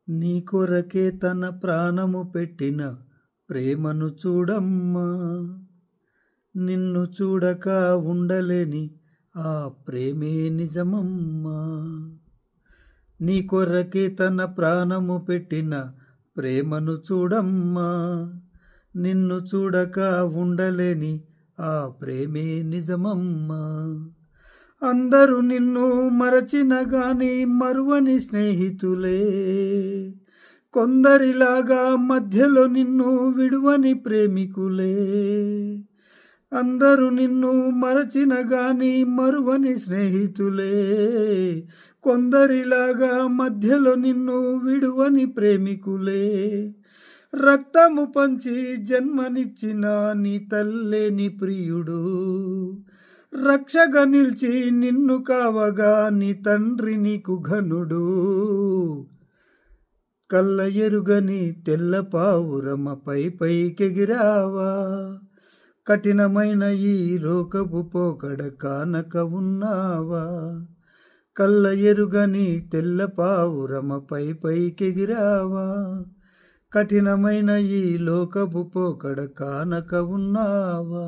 నీ కొరకే తన ప్రాణము పెట్టిన ప్రేమను చూడమ్మా. నిన్ను చూడక ఉండలేని ఆ ప్రేమే నిజమమ్మా. నీ కొరకే తన ప్రాణము పెట్టిన ప్రేమను చూడమ్మా. నిన్ను చూడక ఉండలేని ఆ ప్రేమే నిజమమ్మా. అందరూ నిన్ను మరచిన గాని మరువని స్నేహితులే, కొందరిలాగా మధ్యలో నిన్ను విడువని ప్రేమికులే. అందరూ నిన్ను మరచిన గాని మరువని స్నేహితులే, కొందరిలాగా మధ్యలో నిన్ను విడువని ప్రేమికులే. రక్తము పంచి జన్మనిచ్చిన నీ తల్లే నీ ప్రియుడు, రక్షగా నిలిచి నిన్ను కావగా నీ తండ్రి నీకు ఘనుడు. కళ్ళ ఎరుగని తెల్ల పావురమ పైకెగిరావా, కఠినమైన ఈ లోకపు పోకడ కానక ఉన్నావా. కళ్ళ ఎరుగని తెల్ల పావురమ పైకెగిరావా, కఠినమైన ఈ లోకపు పోకడ కానక ఉన్నావా.